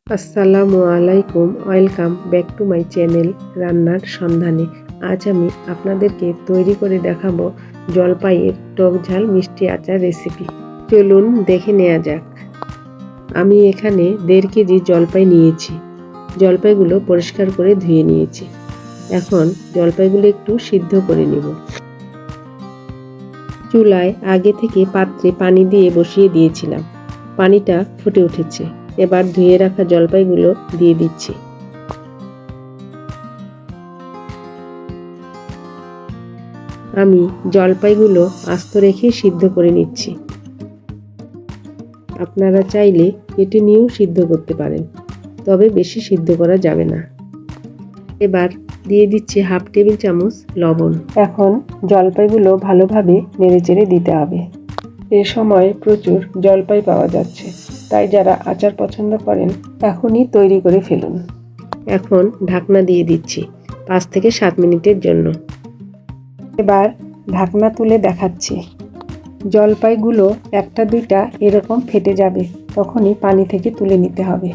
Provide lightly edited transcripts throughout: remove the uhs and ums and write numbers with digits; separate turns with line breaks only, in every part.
আসসালামু আলাইকুম, welcome back to my channel রান্নার সন্ধানে। আজ আমি আপনাদেরকে তৈরি করে দেখাবো জলপাইয়ের টক ঝাল মিষ্টি আচার রেসিপি। চলুন দেখে নেওয়া যাক। আমি এখানে 1.5 কেজি জলপাই নিয়েছি। জলপাইগুলো পরিষ্কার করে ধুয়ে নিয়েছি। এখন জলপাইগুলো একটু সিদ্ধ করে নিব। চুলায় আগে থেকে পাত্রে পানি দিয়ে বসিয়ে দিয়েছিলাম। পানিটা ফুটে উঠেছে। এবার ধুয়ে রাখা জলপাইগুলো দিয়ে দিচ্ছি। আমি জলপাইগুলো আস্ত রেখে সিদ্ধ করে নিচ্ছি। আপনারা চাইলে কেটে নিয়েও সিদ্ধ করতে পারেন, তবে বেশি সিদ্ধ করা যাবে না। এবার দিয়ে দিচ্ছি 1/2 টেবিল চামচ লবণ। এখন জলপাইগুলো ভালোভাবে নেড়েচেড়ে দিতে হবে। এ সময় প্রচুর জলপাই পাওয়া যাচ্ছে, তাই যারা আচার পছন্দ করেন এখনই তৈরি করে ফেলুন। এখন ঢাকনা দিয়ে দিচ্ছি 5 থেকে 7 মিনিটের জন্য। এবার ঢাকনা তুলে দেখাচ্ছি। জলপাইগুলো একটা দুইটা এরকম ফেটে যাবে, তখনই পানি থেকে তুলে নিতে হবে।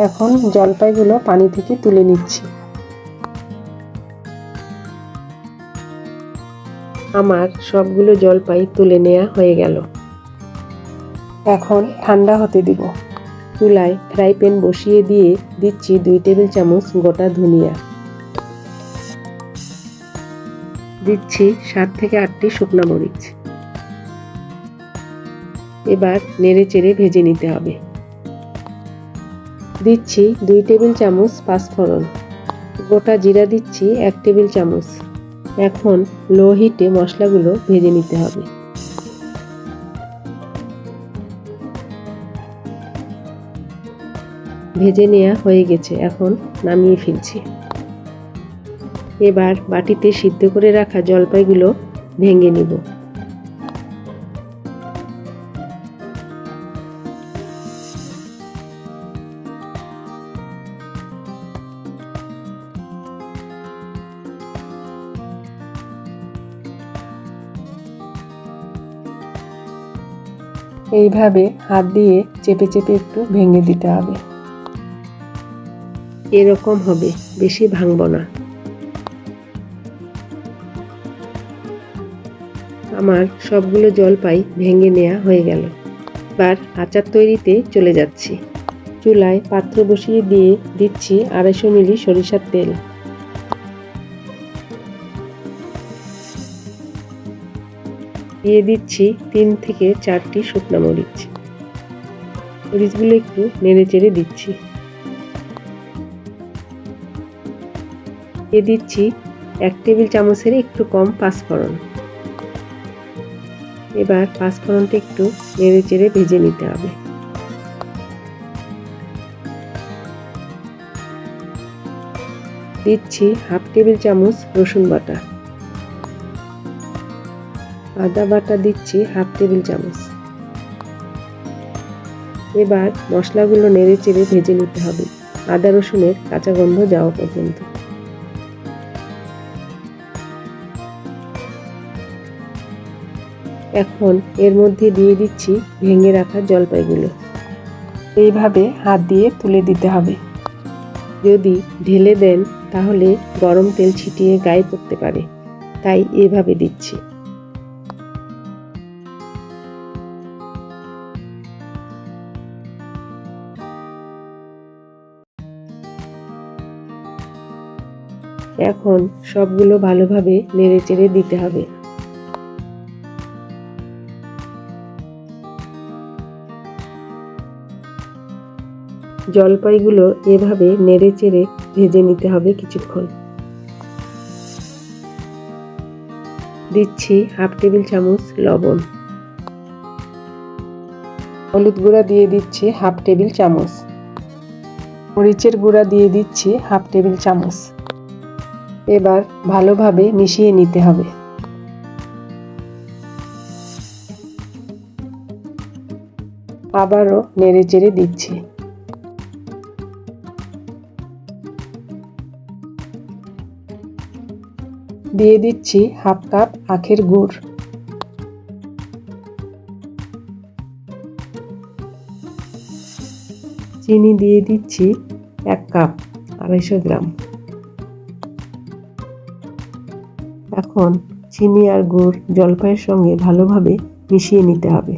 এখন জলপাইগুলো পানি থেকে তুলে নিচ্ছি। আমার সবগুলো জলপাই তুলে নেওয়া হয়ে গেল। এখন ঠান্ডা হতে দিব। চুলায় ফ্রাই প্যান বসিয়ে দিয়ে দিচ্ছি 2 টেবিল চামচ গোটা ধনিয়া। দিচ্ছি 7 থেকে 8টি শুকনা মরিচ। এবার নেড়ে চেড়ে ভেজে নিতে হবে। দিচ্ছি 2 টেবিল চামচ পাঁচফোড়ন। গোটা জিরা দিচ্ছি 1 টেবিল চামচ। এখন লো হিটে মশলাগুলো ভেজে নিতে হবে। ভেজে নেওয়া হয়ে গেছে, এখন নামিয়ে ফেলছি। এবার বাটিতে সিদ্ধ করে রাখা জলপাইগুলো ভেঙে নিব। এইভাবে হাত দিয়ে চেপে চেপে একটু ভেঙে দিতে হবে। এরকম হবে, বেশি ভাঙবো না। আমার সবগুলো জলপাই ভেঙে নেওয়া হয়ে গেল। এবার আচার তৈরিতে চলে যাচ্ছি। চুলায় পাত্র বসিয়ে দিয়ে দিচ্ছি 250 মিলি সরিষার তেল। দিয়ে দিচ্ছি 3 থেকে 4টি শুকনো মরিচ। মরিচগুলো একটু নেড়ে চেড়ে দিচ্ছি। দিয়ে দিচ্ছি 1 টেবিল চামচের একটু কম পাঁচফোড়ন। এবার পাঁচফোড়নটা একটু নেড়ে চেড়ে ভেজে নিতে হবে। দিচ্ছি 1/2 টেবিল চামচ রসুন বাটা। আদা বাটা দিচ্ছি 1/2 টেবিল চামচ। এবার মশলাগুলো নেড়ে চেড়ে ভেজে নিতে হবে, আদা রসুনের কাঁচা গন্ধ যাওয়া পর্যন্ত। এখন এর মধ্যে দিয়ে দিচ্ছি ভেঙে রাখা জলপাইগুলো। এইভাবে হাত দিয়ে তুলে দিতে হবে। যদি ঢেলে দেন তাহলে গরম তেল ছিটিয়ে গায়ে পড়তে পারে, তাই এভাবে দিচ্ছি। এখন সবগুলো ভালোভাবে নেড়েচেড়ে দিতে হবে। জলপাইগুলো এভাবে নেড়েচেড়ে ভেজে নিতে হবে কিছুক্ষণ। দিচ্ছি 1/2 টেবিল চামচ লবণ। হলুদ গুঁড়া দিয়ে দিচ্ছি 1/2 টেবিল চামচ। মরিচের গুঁড়া দিয়ে দিচ্ছি 1/2 টেবিল চামচ। এবার ভালোভাবে মিশিয়ে নিতে হবে। আবারও নেড়েচেড়ে দিচ্ছি। দিয়ে দিচ্ছি 1/2 কাপ আখের গুড়। চিনি দিয়ে দিচ্ছি 1 কাপ 250 গ্রাম। এখন চিনি আর গুড় জলপাইয়ের সঙ্গে ভালোভাবে মিশিয়ে নিতে হবে।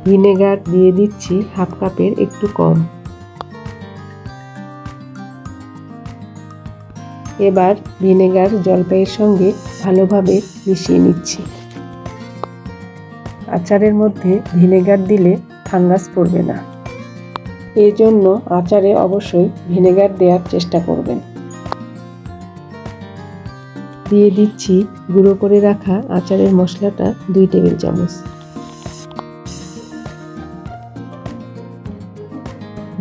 ভিনেগার দিয়ে দিচ্ছি 1/2 কাপের একটু কম। এবার ভিনেগার জলপাইয়ের সঙ্গে ভালোভাবে মিশিয়ে নিচ্ছি। আচারের মধ্যে ভিনেগার দিলে ফাঙ্গাস পড়বে না, এর জন্য আচারে অবশ্যই ভিনেগার দেওয়ার চেষ্টা করবেন। দিয়ে দিচ্ছি গুঁড়ো করে রাখা আচারের মশলাটা 2 টেবিল চামচ।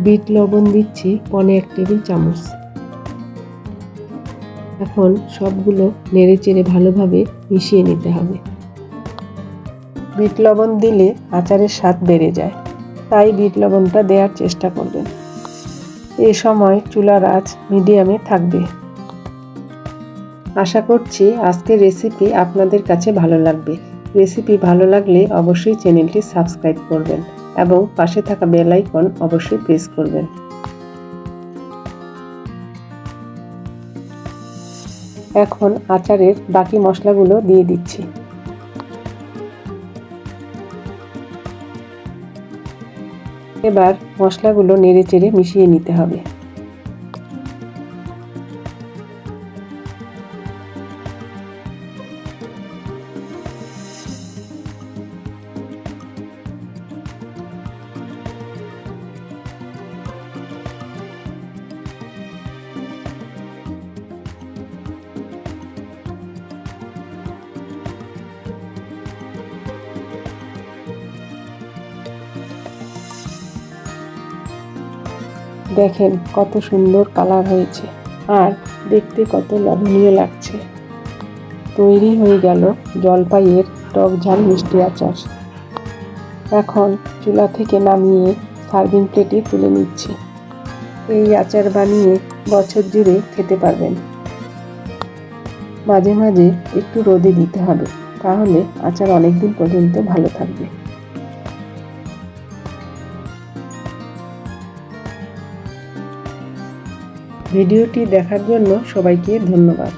বিট লবণ দিচ্ছি 1 টেবিল চামচ। এখন সবগুলো নেড়েচেড়ে ভালোভাবে মিশিয়ে নিতে হবে। বিট লবণ দিলে আচারের স্বাদ বেড়ে যায়, তাই বিট লবণটা দেওয়ার চেষ্টা করবেন। এই সময় চুলার আঁচ মিডিয়ামে থাকবে। আশা করছি আজকের রেসিপি আপনাদের কাছে ভালো লাগবে। রেসিপি ভালো লাগলে অবশ্যই চ্যানেলটি সাবস্ক্রাইব করবেন এবং পাশে থাকা বেল আইকন অবশ্যই প্রেস করবেন। এখন আচারের বাকি মশলাগুলো দিয়ে দিচ্ছি। এবার মশলাগুলো নেড়েচেড়ে মিশিয়ে নিতে হবে। দেখেন কত সুন্দর কালার হয়েছে আর দেখতে কত লোভনীয় লাগছে। তৈরি হয়ে গেল জলপাইয়ের টক ঝাল মিষ্টি আচার। এখন চুলা থেকে নামিয়ে সার্ভিং প্লেটে তুলে নিচ্ছি। এই আচার বানিয়ে বছর জুড়ে খেতে পারবেন। মাঝে মাঝে একটু রোদে দিতে হবে, তাহলে আচার অনেকদিন পর্যন্ত ভালো থাকবে। ভিডিওটি দেখার জন্য সবাইকে ধন্যবাদ।